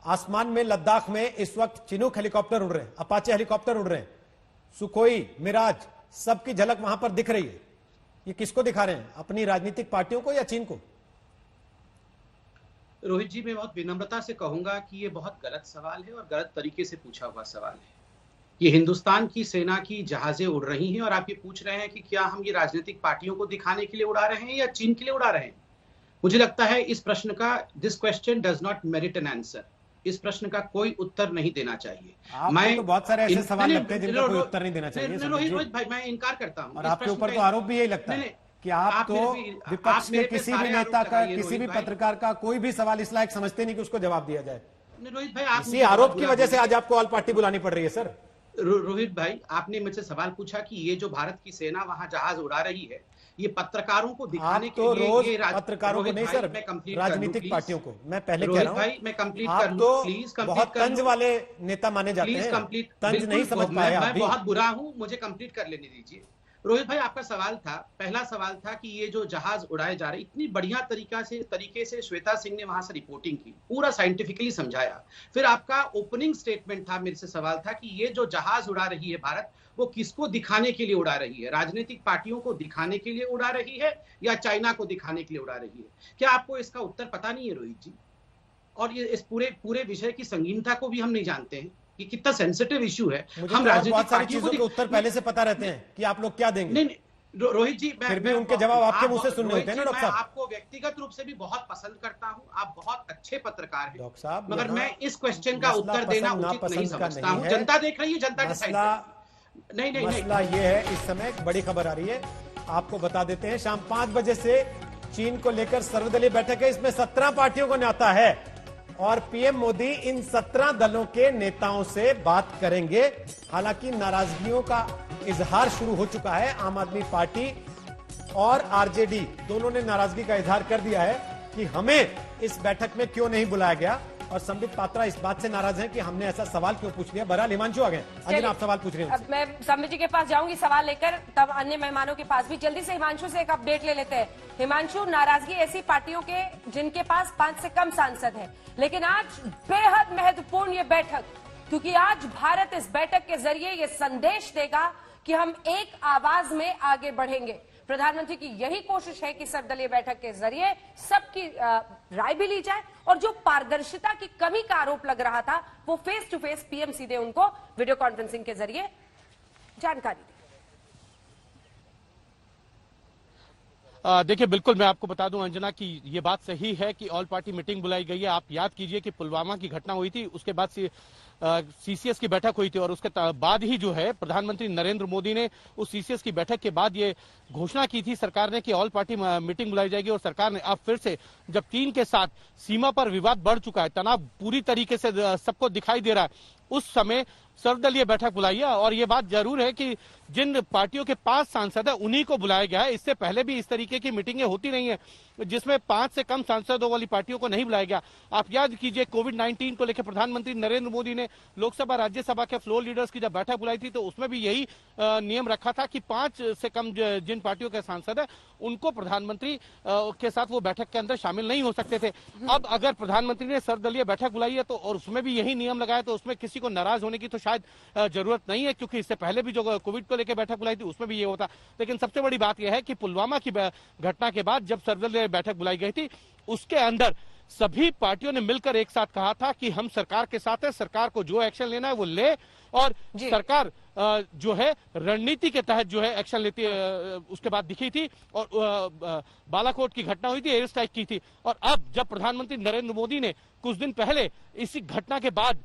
आसमान में लद्दाख में इस वक्त चिनूक हेलीकॉप्टर उड़ रहे हैं, अपाचे हेलीकॉप्टर उड़ रहे हैं, सुखोई, मिराज, सबकी झलक वहां पर दिख रही है। ये किसको दिखा रहे हैं? अपनी राजनीतिक पार्टियों को या चीन को? रोहित जी, मैं बहुत विनम्रता से कहूंगा कि ये बहुत गलत सवाल है और गलत तरीके से पूछा हुआ सवाल है। ये हिंदुस्तान की सेना की जहाजें उड़ रही हैं और आप ये पूछ रहे हैं कि क्या हम ये राजनीतिक पार्टियों को दिखाने के लिए उड़ा रहे हैं या चीन के लिए उड़ा रहे हैं। मुझे लगता है इस प्रश्न का, this question does not merit an answer. इस प्रश्न का कोई उत्तर नहीं देना चाहिए। मैं तो बहुत सारे ऐसे सवाल लगते हैं जिनका कोई उत्तर नहीं देना चाहिए। रोहित भाई, मैं इनकार करता हूं। और आपके ऊपर तो आरोप भी यही लगता है कि आप तो विपक्ष के किसी भी नेता का, किसी भी पत्रकार का कोई भी सवाल इस लायक समझते नहीं कि उसको जवाब दिया जाए। रोहित भाई, इसी आरोप की वजह से आज आपको ऑल पार्टी बुलानी पड़ रही है सर। रोहित भाई, आपने मुझसे सवाल पूछा कि ये जो भारत की सेना वहां जहाज उड़ा रही है, ये पत्रकारों को दिखाने के लिए, रोज पत्रकारों को नहीं सर, राजनीतिक पार्टियों को। मैं पहले कह रहा हूं भाई, मैं कंप्लीट कर लूं, तो प्लीज। बहुत तंज वाले नेता माने जाते हैं, तंज नहीं समझ पाए। मैं बहुत बुरा हूं, मुझे कंप्लीट कर लेने दीजिए। रोहित भाई, आपका सवाल था, पहला सवाल था कि ये जो जहाज उड़ाए जा रहे, इतनी बढ़िया तरीके से श्वेता सिंह ने वहां से रिपोर्टिंग की, पूरा साइंटिफिकली समझाया। फिर आपका ओपनिंग स्टेटमेंट था, मेरे से सवाल था कि ये जो जहाज उड़ा रही है भारत, वो किसको दिखाने के लिए उड़ा रही है? राजनीतिक पार्टियों को दिखाने के लिए उड़ा रही है या चाइना को दिखाने के लिए उड़ा रही है? क्या आपको इसका उत्तर पता नहीं है रोहित जी? और ये इस पूरे विषय की संगीनता को भी हम नहीं जानते हैं कि कितना सेंसिटिव इशू है। हम राजनीतिक पार्टियों को उत्तर पहले से पता रहते हैं कि आप लोग क्या देंगे। नहीं, रोहित जी, फिर भी उनके जवाब आपके मुंह से सुनने होते हैं ना डॉक्टर साहब। आपको व्यक्तिगत रूप से भी बहुत पसंद करता हूं, आप बहुत अच्छे पत्रकार हैं डॉक्टर साहब, मगर मैं इस क्वेश्चन का उत्तर देना उचित नहीं समझता हूं। जनता देख रही है, जनता डिसाइड नहीं। मसला ये है, इस समय बड़ी खबर आ रही है, आपको बता देते हैं। शाम 5 बजे से चीन को लेकर सर्वदलीय बैठक है, इसमें 17 पार्टियों को न्योता है और पीएम मोदी इन 17 दलों के नेताओं से बात करेंगे। हालांकि नाराजगियों का इजहार शुरू हो चुका है। आम आदमी पार्टी और आरजेडी दोनों ने नाराजगी का इजहार कर दिया है कि हमें इस बैठक में क्यों नहीं बुलाया गया, और संबित पात्रा इस बात से नाराज हैं कि हमने ऐसा सवाल क्यों पूछ लिया। बहरहाल हिमांशु आ गए। अंजना, आप सवाल पूछ रहे हैं। अब मैं संबित जी के पास जाऊंगी सवाल लेकर, तब अन्य मेहमानों के पास भी। जल्दी से हिमांशु से एक अपडेट ले लेते हैं। हिमांशु, नाराजगी ऐसी पार्टियों के जिनके पास 5 से कम सांसद हैं, लेकिन आज बेहद महत्वपूर्ण ये बैठक, क्योंकि आज भारत इस बैठक के जरिए ये संदेश देगा कि हम एक आवाज में आगे बढ़ेंगे। प्रधानमंत्री की यही कोशिश है कि सर्वदलीय बैठक के जरिए सबकी राय भी ली जाए और जो पारदर्शिता की कमी का आरोप लग रहा था, वो फेस टू फेस पीएम सीधे उनको वीडियो कॉन्फ्रेंसिंग के जरिए जानकारी दी। देखिए, बिल्कुल मैं आपको बता दूं अंजना कि ये बात सही है कि ऑल पार्टी मीटिंग बुलाई गई है। आप याद कीजिए कि पुलवामा की घटना हुई थी, उसके बाद सीसीएस की बैठक हुई थी और उसके बाद ही जो है प्रधानमंत्री नरेंद्र मोदी ने उस सीसीएस की बैठक के बाद ये घोषणा की थी सरकार ने कि ऑल पार्टी मीटिंग बुलाई जाएगी। और सरकार ने अब फिर से, जब चीन के साथ सीमा पर विवाद बढ़ चुका है, तनाव पूरी तरीके से सबको दिखाई दे रहा है, उस समय सर्वदलीय बैठक बुलाई है। और ये बात जरूर है कि जिन पार्टियों के 5 सांसद है उन्हीं को बुलाया गया है। इससे पहले भी इस तरीके की मीटिंगें होती रही हैं जिसमें 5 से कम सांसदों वाली पार्टियों को नहीं बुलाया गया। आप याद कीजिए, कोविड-19 को लेकर प्रधानमंत्री नरेंद्र मोदी ने लोकसभा राज्यसभा के फ्लोर लीडर्स की जब बैठक बुलाई थी तो उसमें भी यही नियम रखा था कि 5 से कम जिन पार्टियों के सांसद है उनको प्रधानमंत्री के साथ वो बैठक के अंदर शामिल नहीं हो सकते थे। अब अगर प्रधानमंत्री ने सर्वदलीय बैठक बुलाई है तो और उसमें भी यही नियम लगाया तो उसमें किसी को नाराज होने की तो शायद जरूरत नहीं है, क्योंकि इससे पहले भी जो कोविड को लेकर बैठक बुलाई थी उसमें भी ये होता। लेकिन सबसे बड़ी बात यह है कि पुलवामा की घटना के बाद जब सर्वदलीय बैठक बुलाई गई थी उसके अंदर सभी पार्टियों ने मिलकर एक साथ कहा था कि हम सरकार के साथ है, सरकार को जो एक्शन लेना है वो ले, और सरकार जो है रणनीति के तहत जो है एक्शन लेती उसके बाद दिखी थी। और बालाकोट की घटना हुई थी, एयर स्ट्राइक की थी। और अब जब प्रधानमंत्री नरेंद्र मोदी ने कुछ दिन पहले इसी घटना के बाद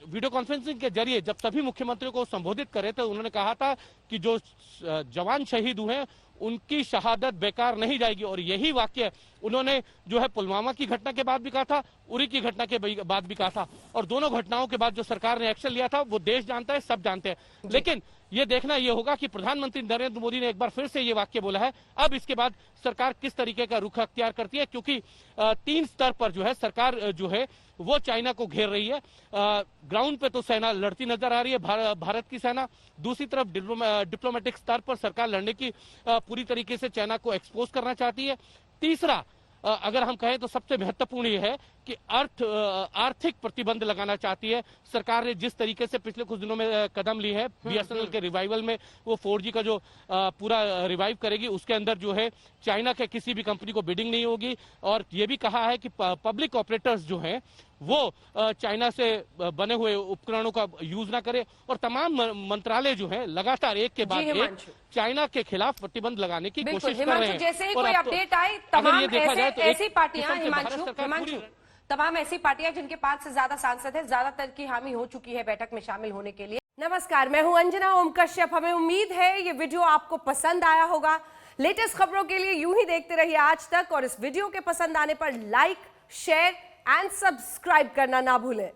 वीडियो कॉन्फ्रेंसिंग के जरिए जब सभी मुख्यमंत्रियों को संबोधित करे थे, उन्होंने कहा था कि जो जवान शहीद हुए हैं उनकी शहादत बेकार नहीं जाएगी। और यही वाक्य उन्होंने जो है पुलवामा की घटना के बाद भी कहा था, उरी की घटना के बाद भी कहा था। और दोनों घटनाओं के बाद जो सरकार ने एक्शन लिया था वो देश जानता है, सब जानते हैं। लेकिन ये देखना ये होगा कि प्रधानमंत्री नरेंद्र मोदी ने एक बार फिर से ये वाक्य बोला है। अब इसके बाद सरकार किस तरीके का रुख अख्तियार करती है, क्योंकि 3 स्तर पर जो है सरकार जो है वो चाइना को घेर रही है। ग्राउंड पे तो सेना लड़ती नजर आ रही है, भारत की सेना। दूसरी तरफ डिप्लोमेटिक स्तर पर सरकार लड़ने की पूरी तरीके से चाइना को एक्सपोज करना चाहती है। तीसरा, अगर हम कहें तो सबसे महत्वपूर्ण ये है कि आर्थिक प्रतिबंध लगाना चाहती है। सरकार ने जिस तरीके से पिछले कुछ दिनों में कदम ली है, बीएसएनएल के रिवाइवल में वो 4G का जो पूरा रिवाइव करेगी, उसके अंदर जो है चाइना के किसी भी कंपनी को बिडिंग नहीं होगी। और ये भी कहा है कि पब्लिक ऑपरेटर्स जो हैं वो चाइना से बने हुए उपकरणों का यूज ना करे। और तमाम मंत्रालय जो है लगातार एक के बाद एक चाइना के खिलाफ प्रतिबंध लगाने की कोशिश कर रहे हैं। जैसे ही कोई अपडेट आए, तमाम ऐसी पार्टियां, हिमांशु, तमाम ऐसी पार्टियां जिनके 5 से ज्यादा सांसद हैं, ज्यादातर की हामी हो चुकी है बैठक में शामिल होने के लिए। नमस्कार, मैं हूं अंजना ओम कश्यप। हमें उम्मीद है ये वीडियो आपको पसंद आया होगा। लेटेस्ट खबरों के लिए यूं ही देखते रहिए आज तक, और इस वीडियो के पसंद आने पर लाइक, शेयर एंड सब्सक्राइब करना ना भूलें।